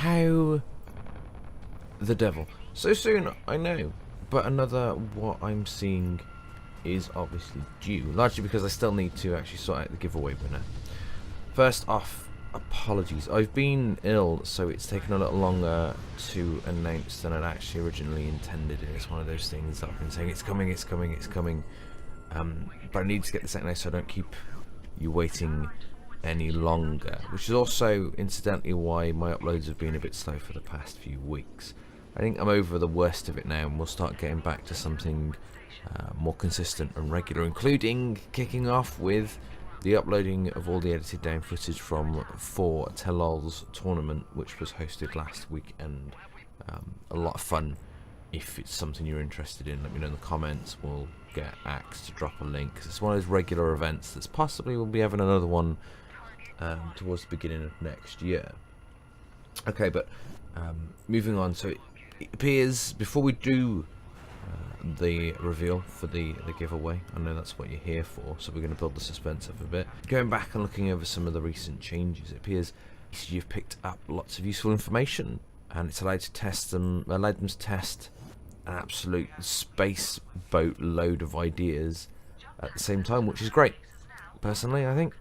How the devil? So soon, I know. But another what I'm seeing is obviously due. Largely because I still need to actually sort out the giveaway winner. First off, apologies. I've been ill, so it's taken a little longer to announce than I'd actually originally intended. It's one of those things that I've been saying, it's coming, it's coming, it's coming. But I need to get this out now so I don't keep you waiting any longer. Which is also, incidentally, why my uploads have been a bit slow for the past few weeks. I think I'm over the worst of it now, and we'll start getting back to something more consistent and regular, including kicking off with the uploading of all the edited down footage from For Tellol's tournament, which was hosted last weekend. A lot of fun. If it's something you're interested in, let me know in the comments. We'll get Axe to drop a link, because it's one of those regular events that's possibly we'll be having another one towards the beginning of next year. Okay, but moving on. So it appears, before we do the reveal for the giveaway, I know that's what you're here for, so we're going to build the suspense up a bit. Going back and looking over some of the recent changes, it appears you've picked up lots of useful information, and it's allowed them to test an absolute space boat load of ideas at the same time, which is great. Personally, I think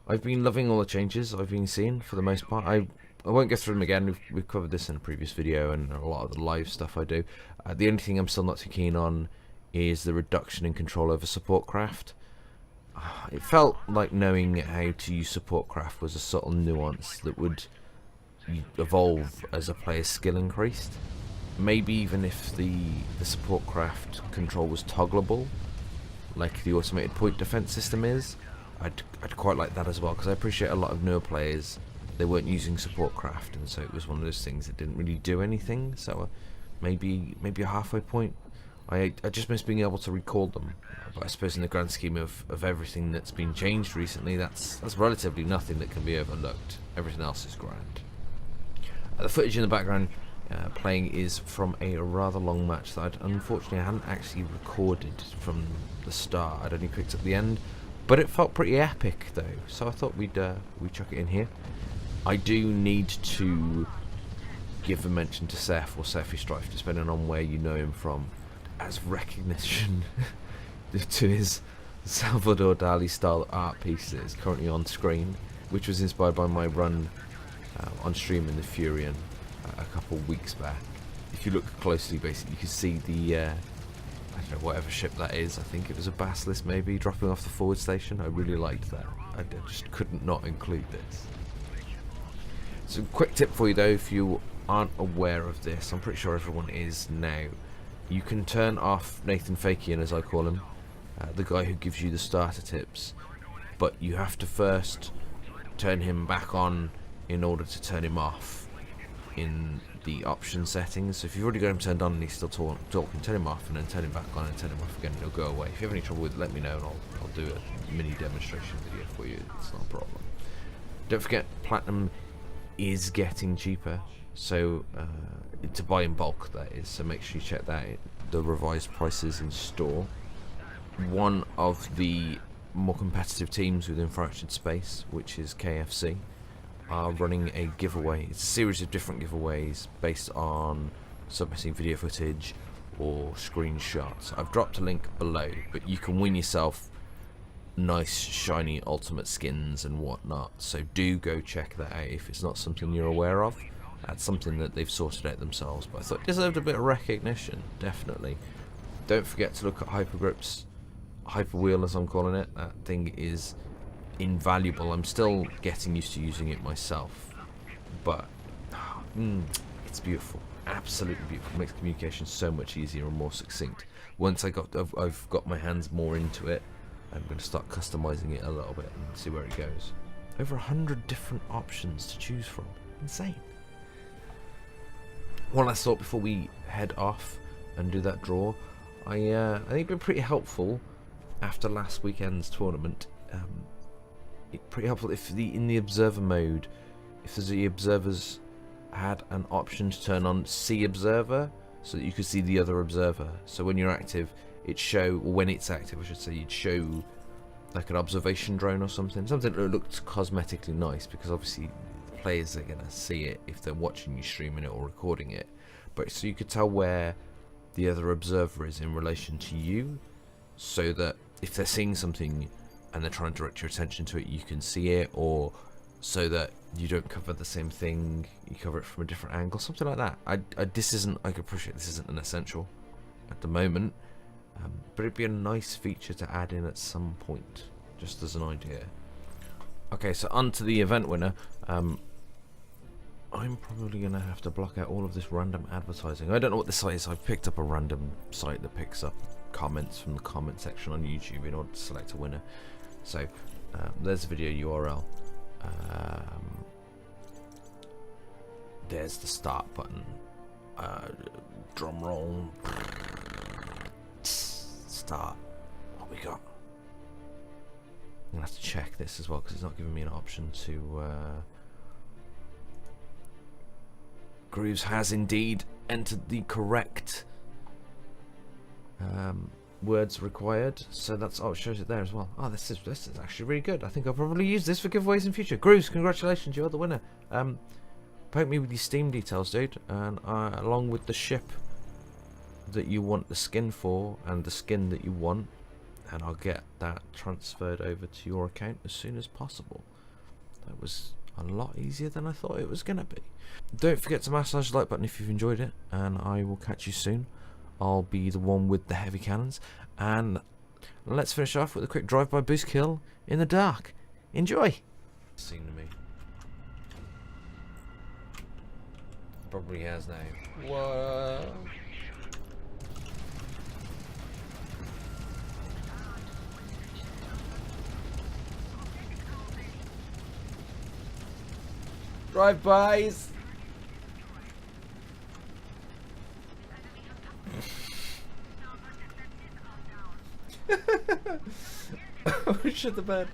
I've been loving all the changes I've been seeing for the most part. I won't go through them again. We've covered this in a previous video and a lot of the live stuff I do. The only thing I'm still not too keen on is the reduction in control over support craft. It felt like knowing how to use support craft was a subtle nuance that would evolve as a player's skill increased. Maybe even if the support craft control was toggleable, like the automated point defense system is, I'd quite like that as well, because I appreciate a lot of newer players, they weren't using support craft, and so it was one of those things that didn't really do anything. So maybe a halfway point. I just miss being able to recall them, but I suppose in the grand scheme of everything that's been changed recently, that's relatively nothing that can be overlooked. Everything else is grand. The footage in the background playing is from a rather long match that unfortunately I hadn't actually recorded from the start. I'd only picked up the end, but it felt pretty epic though, so I thought we'd chuck it in here. I do need to give a mention to Seth, or Sephi Strife, depending on where you know him from, as recognition to his Salvador Dali style art piece that is currently on screen, which was inspired by my run on stream in the Furion a couple of weeks back. If you look closely, basically you can see the I don't know, whatever ship that is, I think it was a Basilisk maybe, dropping off the forward station. I really liked that. I just couldn't not include this. So quick tip for you though, if you aren't aware of this, I'm pretty sure everyone is now, you can turn off Nathan Fakian, as I call him, the guy who gives you the starter tips, but you have to first turn him back on in order to turn him off in the option settings. So if you've already got him turned on and he's still talking, turn him off and then turn him back on and turn him off again, and he'll go away. If you have any trouble with it, let me know and I'll do a mini demonstration video for you. It's not a problem. Don't forget, Platinum is getting cheaper, so to buy in bulk, that is, so make sure you check that out, the revised prices in store. One of the more competitive teams within Fractured Space, which is KFC, are running a giveaway. It's a series of different giveaways based on submitting video footage or screenshots. I've dropped a link below, but you can win yourself nice shiny ultimate skins and whatnot, so do go check that out if it's not something you're aware of. That's something that they've sorted out themselves, but I thought it deserved a bit of recognition, definitely. Don't forget to look at Hypergrip's Hyperwheel, as I'm calling it. That thing is invaluable. I'm still getting used to using it myself, but it's beautiful, absolutely beautiful. It makes communication so much easier and more succinct. Once I've got my hands more into it, I'm going to start customizing it a little bit and see where it goes. Over 100 different options to choose from. Insane. One last thought before we head off and do that draw. I think it's been pretty helpful after last weekend's tournament. Pretty helpful if in the observer mode, if the observers had an option to turn on See Observer, so that you could see the other observer. So when you're active, it show, or when it's active I should say, you'd show like an observation drone or something that looked cosmetically nice, because obviously players are going to see it if they're watching you streaming it or recording it. But so you could tell where the other observer is in relation to you, so that if they're seeing something and they're trying to direct your attention to it, you can see it, or so that you don't cover the same thing, you cover it from a different angle, something like that. I can appreciate this isn't an essential at the moment, but it'd be a nice feature to add in at some point, just as an idea. Okay, so on to the event winner. I'm probably going to have to block out all of this random advertising. I don't know what this site is. I've picked up a random site that picks up comments from the comment section on YouTube in order to select a winner. So there's the video URL. There's the start button. Drum roll. Start. What we got? I'm going to have to check this as well because it's not giving me an option to... Grooves has indeed entered the correct words required, so that's it shows it there as well. Oh, this is actually really good. I think I'll probably use this for giveaways in future. Grooves, congratulations, you're the winner. Poke me with your Steam details, dude, and along with the ship that you want the skin for and the skin that you want, and I'll get that transferred over to your account as soon as possible. That was a lot easier than I thought it was gonna be. Don't forget to massage the like button if you've enjoyed it, and I will catch you soon. I'll be the one with the heavy cannons, and let's finish off with a quick drive-by boost kill in the dark. Enjoy. Seen to me. Probably has now. Whoa. Drive-bys. Oh, shit the bed.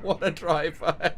What a drive-by.